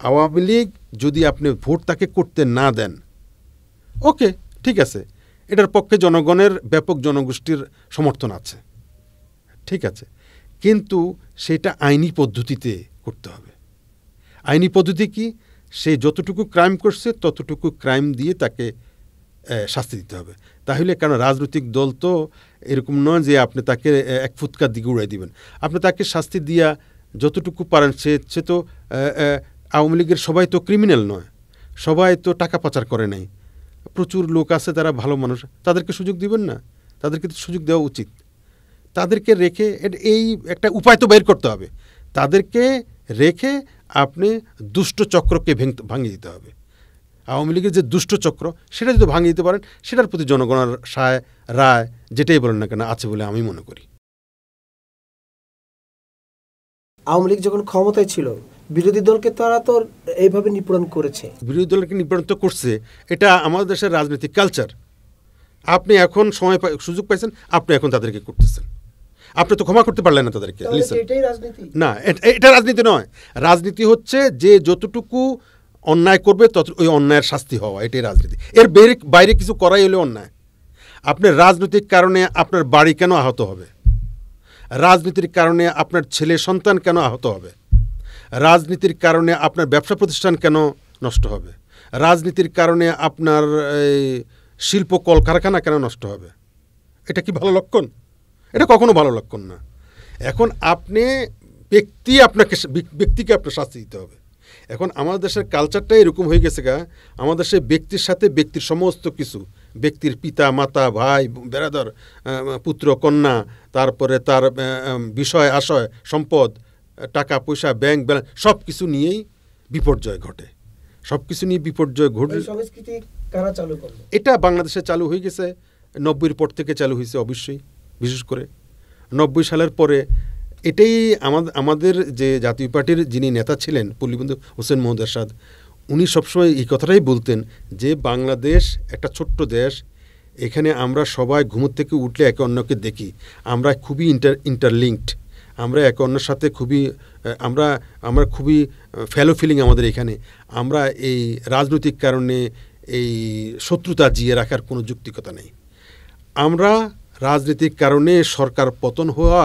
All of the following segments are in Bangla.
আওয়ামী লীগ যদি আপনি ভোট তাকে করতে না দেন, ওকে ঠিক আছে, এটার পক্ষে জনগণের ব্যাপক জনগোষ্ঠীর সমর্থন আছে, ঠিক আছে, কিন্তু সেটা আইনি পদ্ধতিতে করতে হবে। আইনি পদ্ধতি কি? সে যতটুকু ক্রাইম করছে ততটুকু ক্রাইম দিয়ে তাকে শাস্তি দিতে হবে। তাহলে কারণ রাজনৈতিক দল তো এরকম নয় যে আপনি তাকে এক ফুৎকার দিকে উড়াই দিবেন। আপনি তাকে শাস্তি দিয়া যতটুকু পারেন, সে তো আওয়ামী লীগের সবাই তো ক্রিমিনাল নয়, সবাই তো টাকা পাচার করে নাই, প্রচুর লোক আছে তারা ভালো মানুষ, তাদেরকে সুযোগ দিবেন না? তাদেরকে তো সুযোগ দেওয়া উচিত। তাদেরকে রেখে এই একটা উপায় তো বের করতে হবে। তাদেরকে রেখে আপনি দুষ্ট চক্রকে ভাঙিয়ে দিতে হবে। আওয়ামী লীগের যে দুষ্ট চক্র সেটা যদি ভাঙিয়ে দিতে পারেন, সেটার প্রতি জনগণের রায় যেটাই বলেন না কেন আছে বলে আমি মনে করি। আওয়ামী লীগ যখন ক্ষমতায় ছিল বিরোধী দলকে তারা তো এইভাবে নিপীড়ন করেছে। বিরোধী দলকে নিপীড়ন তো করছে, এটা আমাদের দেশের রাজনৈতিক কালচার। আপনি এখন সুযোগ পাইছেন, আপনি এখন তাদেরকে করতেছেন। আপনি তো ক্ষমা করতে পারলেন না তাদেরকে। না, এটা রাজনীতি নয়। রাজনীতি হচ্ছে যে যতটুকু অন্যায় করবে তত ওই অন্যায়ের শাস্তি হওয়া, এটাই রাজনীতি। এর বাইরে কিছু করাই হলে অন্যায়। আপনার রাজনৈতিক কারণে আপনার বাড়ি কেন আহত হবে? রাজনীতির কারণে আপনার ছেলে সন্তান কেন আহত হবে? রাজনীতির কারণে আপনার ব্যবসা প্রতিষ্ঠান কেন নষ্ট হবে? রাজনীতির কারণে আপনার শিল্প কলকারখানা কেন নষ্ট হবে? এটা কি ভালো লক্ষণ? এটা কখনো ভালো লক্ষণ না। এখন ব্যক্তিকে আপনার শাস্তি দিতে হবে। এখন আমাদের দেশের কালচারটা এরকম হয়ে গেছে আমাদের দেশে ব্যক্তির সাথে ব্যক্তির সমস্ত কিছু, ব্যক্তির পিতা মাতা ভাই বেরাদর পুত্র কন্যা, তারপরে তার বিষয় আশয় সম্পদ টাকা পয়সা ব্যাংক ব্যালেন্স সব কিছু নিয়েই বিপর্যয় ঘটে। সব কিছু নিয়ে বিপর্যয় ঘটে। এটা বাংলাদেশে চালু হয়ে গেছে 90-এর পর থেকে চালু হয়েছে অবশ্যই। বিশেষ করে 90 সালের পরে এটাই আমাদের যে জাতীয় পার্টির যিনি নেতা ছিলেন পল্লীবন্ধু হোসেন মোহাম্মদ এরশাদ, উনি সবসময় এই কথাটাই বলতেন যে বাংলাদেশ একটা ছোট্ট দেশ, এখানে আমরা সবাই ঘুমোর থেকে উঠলে একে অন্যকে দেখি, আমরা খুবই ইন্টারলিঙ্কড, আমরা একে অন্যের সাথে আমরা খুবই ফেলো ফিলিং আমাদের এখানে। আমরা এই রাজনৈতিক কারণে এই শত্রুতা জিয়ে রাখার কোনো যৌক্তিকতা নেই। আমরা রাজনৈতিক কারণে সরকার পতন হওয়া,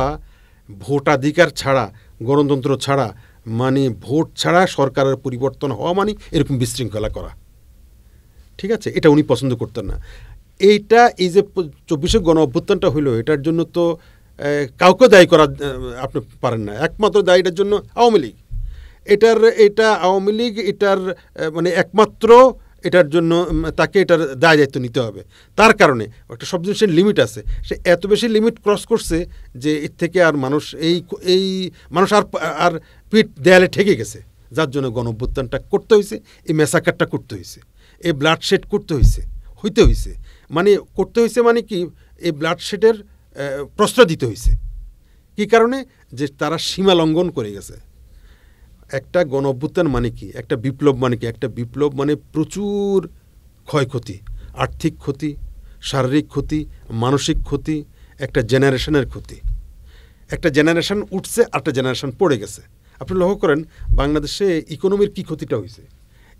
ভোটাধিকার ছাড়া, গণতন্ত্র ছাড়া, মানে ভোট ছাড়া সরকারের পরিবর্তন হওয়া মানে এরকম বিশৃঙ্খলা করা, ঠিক আছে? এটা উনি পছন্দ করতেন না। এই যে 24 গণ অভ্যুত্থানটা হইল, এটার জন্য তো কাউকে দায়ী করা আপনি পারেন না। একমাত্র দায়ীটার জন্য আওয়ামী লীগ। আওয়ামী লীগ এটার মানে একমাত্র এটার জন্য তাকে এটার দায় দায়িত্ব নিতে হবে। তার কারণে একটা সব জিনিসের লিমিট আছে, সে এত বেশি লিমিট ক্রস করছে যে এর থেকে আর মানুষ মানুষ আর পিঠ দেয়ালে ঠেকে গেছে, যার জন্য গণ অভ্যুত্থানটা করতে হয়েছে, এই ম্যাসাকারটা করতে হয়েছে, এই ব্লাডশেড করতে হয়েছে মানে কি এই ব্লাডশেডের প্রশ্রয় দিতে হয়েছে। কী কারণে? যে তারা সীমা লঙ্ঘন করে গেছে। একটা গণ অভ্যুত্থান মানে কি? একটা বিপ্লব মানে কি? একটা বিপ্লব মানে প্রচুর ক্ষয়ক্ষতি, আর্থিক ক্ষতি, শারীরিক ক্ষতি, মানসিক ক্ষতি, একটা জেনারেশনের ক্ষতি। একটা জেনারেশন উঠছে, আরেকটা জেনারেশন পড়ে গেছে। আপনি লক্ষ্য করেন বাংলাদেশে ইকোনমির কি ক্ষতিটা হয়েছে।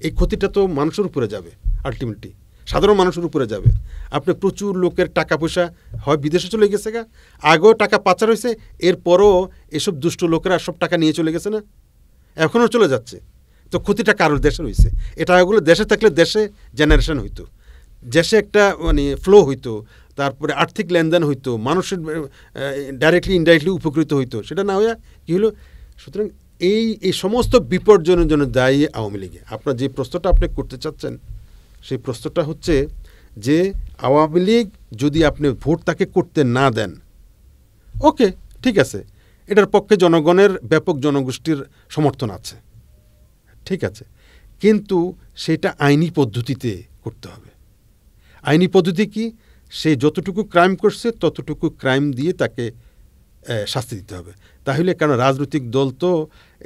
এই ক্ষতিটা তো মানুষের উপরে যাবে, আলটিমেটলি সাধারণ মানুষের উপরে যাবে। আপনি প্রচুর লোকের টাকা পয়সা হয় বিদেশে চলে গেছে আগেও টাকা পাচার হয়েছে, এরপরও এসব দুষ্ট লোকেরা সব টাকা নিয়ে চলে গেছে না, এখনও চলে যাচ্ছে। তো ক্ষতিটা কারোর দেশের হয়েছে। এগুলো দেশে থাকলে দেশে জেনারেশন হইতো, দেশে একটা মানে ফ্লো হইতো, তারপরে আর্থিক লেনদেন হইতো, মানুষের ডাইরেক্টলি ইনডাইরেক্টলি উপকৃত হইতো। সেটা না হইয়া কী হলো? সুতরাং এই সমস্ত বিপর্যয়ের জন্য দায়ী আওয়ামী লীগে। আপনার যে প্রশ্নটা আপনি করতে চাচ্ছেন, সেই প্রশ্নটা হচ্ছে যে আওয়ামী লীগ যদি আপনি ভোট তাকে করতে না দেন, ওকে ঠিক আছে, এটার পক্ষে জনগণের ব্যাপক জনগোষ্ঠীর সমর্থন আছে, ঠিক আছে, কিন্তু সেটা আইনি পদ্ধতিতে করতে হবে। আইনি পদ্ধতি কি? সে যতটুকু ক্রাইম করছে ততটুকু ক্রাইম দিয়ে তাকে শাস্তি দিতে হবে। তাহলে কারণ রাজনৈতিক দল তো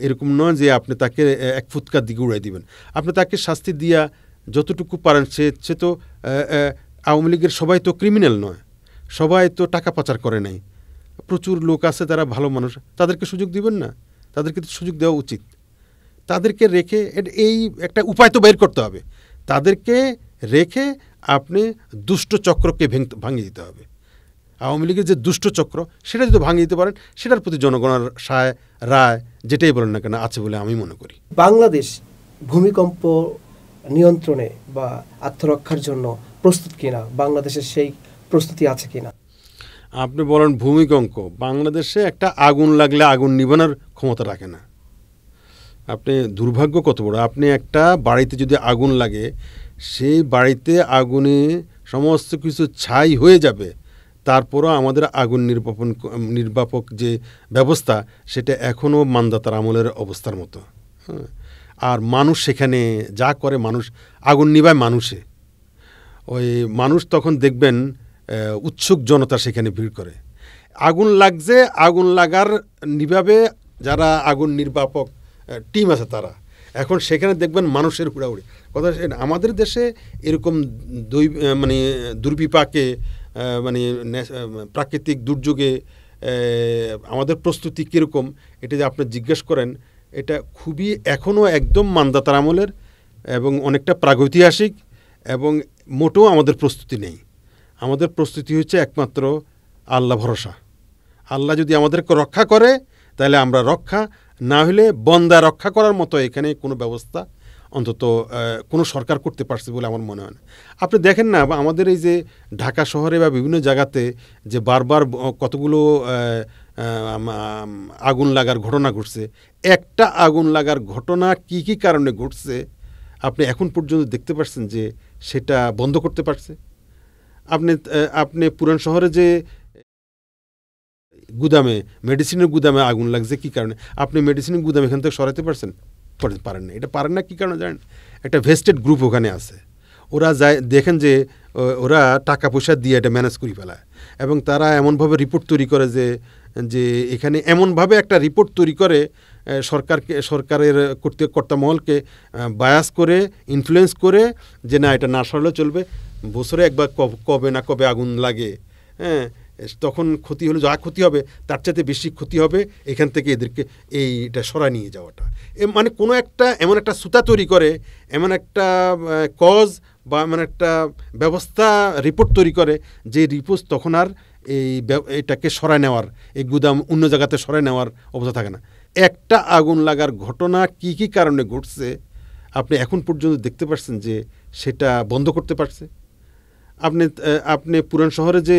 এরকম নয় যে আপনি তাকে এক ফুৎকার দিকে উড়াই দিবেন। আপনি তাকে শাস্তি দিয়া যতটুকু পারেন, সে তো আওয়ামী লীগের সবাই তো ক্রিমিনাল নয়, সবাই তো টাকা পাচার করে নাই, প্রচুর লোক আছে তারা ভালো মানুষ, তাদেরকে সুযোগ দিবেন না? তাদেরকে তো সুযোগ দেওয়া উচিত। তাদেরকে রেখে এই একটা উপায় তো বের করতে হবে। তাদেরকে রেখে আপনি দুষ্ট চক্রকে ভাঙিয়ে দিতে হবে। আওয়ামী লীগের যে দুষ্ট চক্র সেটা যদি ভাঙিয়ে দিতে পারেন, সেটার প্রতি জনগণের রায় যেটাই বলেন না কেন আছে বলে আমি মনে করি। বাংলাদেশ ভূমিকম্প নিয়ন্ত্রণে বা আত্মরক্ষার জন্য প্রস্তুত কিনা, বাংলাদেশের সেই প্রস্তুতি আছে কিনা? আপনি বলেন ভূমিকম্প, বাংলাদেশে একটা আগুন লাগলে আগুন নিবানোর ক্ষমতা রাখে না। আপনি দুর্ভাগ্য কত বড়, আপনি একটা বাড়িতে যদি আগুন লাগে, সেই বাড়িতে আগুনে সমস্ত কিছু ছাই হয়ে যাবে, তারপরও আমাদের আগুন নির্বাপক যে ব্যবস্থা সেটা এখনও মানদাতার আমলের অবস্থার মতো। আর মানুষ সেখানে যা করে, মানুষ আগুন নিভায় মানুষে, ওই মানুষ তখন দেখবেন উৎসুক জনতা সেখানে ভিড় করে। আগুন লাগছে, আগুন লাগার নিভাবে যারা আগুন নির্বাপক টিম আছে তারা, এখন সেখানে দেখবেন মানুষের হুড়াহুড়ি। কথা আমাদের দেশে এরকম দুর্বিপাকে প্রাকৃতিক দুর্যোগে আমাদের প্রস্তুতি কীরকম, এটা যে আপনি জিজ্ঞেস করেন, এটা খুবই এখনও একদম মানদাতার আমলের এবং অনেকটা প্রাগৈতিহাসিক, এবং মোটেও আমাদের প্রস্তুতি নেই। আমাদের প্রস্তুতি হচ্ছে একমাত্র আল্লাহ ভরসা। আল্লাহ যদি আমাদেরকে রক্ষা করে তাহলে আমরা রক্ষা, না হলে বন্দা রক্ষা করার মতো এখানে কোনো ব্যবস্থা অন্তত কোনো সরকার করতে পারছে বলে আমার মনে হয় না। আপনি দেখেন না, আমাদের এই যে ঢাকা শহরে বা বিভিন্ন জায়গাতে যে বারবার কতগুলো আগুন লাগার ঘটনা ঘটছে, একটা আগুন লাগার ঘটনা কি কি কারণে ঘটছে আপনি এখন পর্যন্ত দেখতে পাচ্ছেন যে সেটা বন্ধ করতে পারছে? আপনি পুরান শহরে যে গুদামে, মেডিসিনের গুদামে আগুন লাগছে কি কারণে, আপনি মেডিসিনের গুদাম এখান থেকে সরাতে পারেন না। এটা পারেন না কি কারণে জানেন? একটা ভেস্টেড গ্রুপ ওখানে আছে, ওরা যায়, দেখেন যে ওরা টাকা পয়সা দিয়ে এটা ম্যানেজ করে ফেলায়, এবং তারা এমনভাবে রিপোর্ট তৈরি করে যে এখানে এমনভাবে একটা রিপোর্ট তৈরি করে সরকারের কর্তা মহলকে বায়াস করে, ইনফ্লুয়েন্স করে যে না এটা না সরালেও চলবে, বছরে একবার কবে না কবে আগুন লাগে, হ্যাঁ, তখন ক্ষতি হলে যা ক্ষতি হবে তার চাইতে বেশি ক্ষতি হবে এখান থেকে এদেরকে এইটা সরায় নিয়ে যাওয়াটা। মানে কোনো একটা এমন একটা সুতা তৈরি করে, এমন একটা কজ বা এমন একটা ব্যবস্থা রিপোর্ট তৈরি করে যে রিপোর্ট তখন আর এটাকে সরায় নেওয়ার, এই গুদাম অন্য জায়গাতে সরায় নেওয়ার অবস্থা থাকে না। একটা আগুন লাগার ঘটনা কি কি কারণে ঘটছে আপনি এখন পর্যন্ত দেখতে পাচ্ছেন যে সেটা বন্ধ করতে পারছে? আপনি পুরান শহরে যে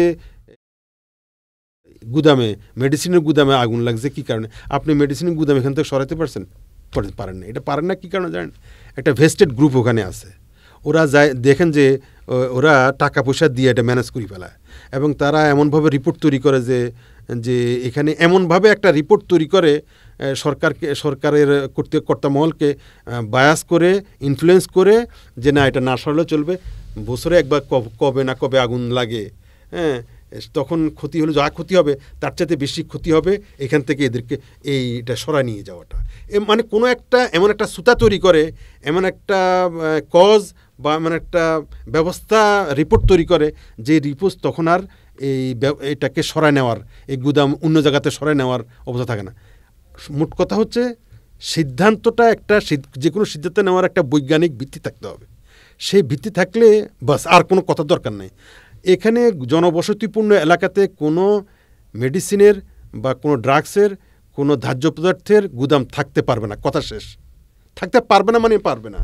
গুদামে, মেডিসিনের গুদামে আগুন লাগছে কি কারণে, আপনি মেডিসিনের গুদাম এখান থেকে সরাতে পারেন না। এটা পারেন না কি কারণে জানেন? একটা ভেস্টেড গ্রুপ ওখানে আছে, ওরা যায়, দেখেন যে ওরা টাকা পয়সা দিয়ে এটা ম্যানেজ করে ফেলায়, এবং তারা এমনভাবে রিপোর্ট তৈরি করে যে এখানে এমনভাবে একটা রিপোর্ট তৈরি করে সরকারের কর্তা মহলকে বায়াস করে, ইনফ্লুয়েন্স করে যে না এটা না সরালেও চলবে, বছরে একবার কবে না কবে আগুন লাগে, হ্যাঁ, তখন ক্ষতি হলে যা ক্ষতি হবে তার চাইতে বেশি ক্ষতি হবে এখান থেকে এদেরকে এইটা সরায় নিয়ে যাওয়াটা। মানে কোনো একটা এমন একটা সুতা তৈরি করে, এমন একটা কজ বা এমন একটা ব্যবস্থা রিপোর্ট তৈরি করে যে রিপোর্ট তখন আর এটাকে সরায় নেওয়ার, এই গুদাম অন্য জায়গাতে সরায় নেওয়ার অবস্থা থাকে না। মোট কথা হচ্ছে সিদ্ধান্তটা যে কোনো সিদ্ধান্ত নেওয়ার একটা বৈজ্ঞানিক ভিত্তি থাকতে হবে। সেই ভিত্তি থাকলে বাস, আর কোনো কথা দরকার নেই। এখানে জনবসতিপূর্ণ এলাকাতে কোনো মেডিসিনের বা কোনো ড্রাগসের, কোনো ধার্য পদার্থের গুদাম থাকতে পারবে না, কথা শেষ। থাকতে পারবে না মানে পারবে না,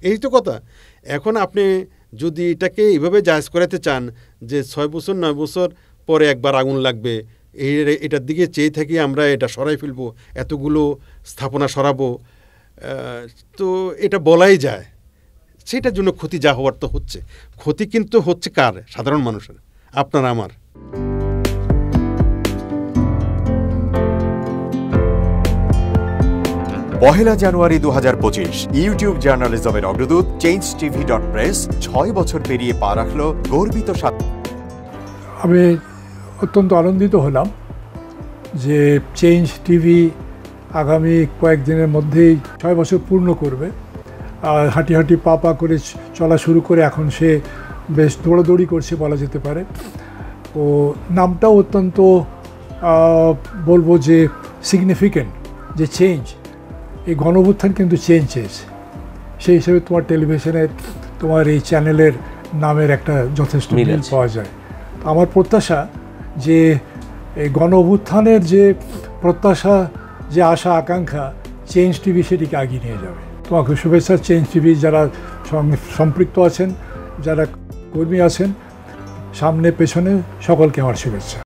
এই তো কথা। এখন আপনি যদি এটাকে এইভাবে জায়েজ করাতে চান যে 6 বছর 9 বছর পরে একবার আগুন লাগবে, এটার দিকে চেয়ে থাকি আমরা এটা সরাই ফেলবো, এতগুলো স্থাপনা সরাবো, তো এটা বলাই যায়। সেটার জন্য ক্ষতি যা হওয়ার তো হচ্ছে, ক্ষতি কিন্তু হচ্ছে কার? সাধারণ মানুষের, আপনার আমার। পহেলা জানুয়ারি 2025 ইউটিউব জার্নালিজমের অগ্রদূত changetv.press 6 বছর পেরিয়ে পা রাখল গর্বিত আমি অত্যন্ত আনন্দিত হলাম যে চেঞ্জ টিভি আগামী কয়েকদিনের মধ্যেই 6 বছর পূর্ণ করবে। হাঁটি হাঁটি পা পা করে চলা শুরু করে এখন সে বেশ দৌড়াদৌড়ি করছে বলা যেতে পারে। ও নামটাও অত্যন্ত বলবো যে সিগনিফিক্যান্ট, যে চেঞ্জ, এই গণঅভ্যুত্থান কিন্তু চেঞ্জ চেয়েছে। সেই হিসেবে তোমার টেলিভিশনে তোমার এই চ্যানেলের নামের একটা যথেষ্ট মিল পাওয়া যায়। আমার প্রত্যাশা যে এই গণঅভ্যুত্থানের যে প্রত্যাশা, যে আশা আকাঙ্ক্ষা, চেঞ্জ টিভি সেটিকে এগিয়ে নিয়ে যাবে। তোমাকে শুভেচ্ছা। চেঞ্জ টিভি যারা সম্পৃক্ত আছেন, যারা কর্মী আছেন, সামনে পেছনে সকলকে আমার শুভেচ্ছা।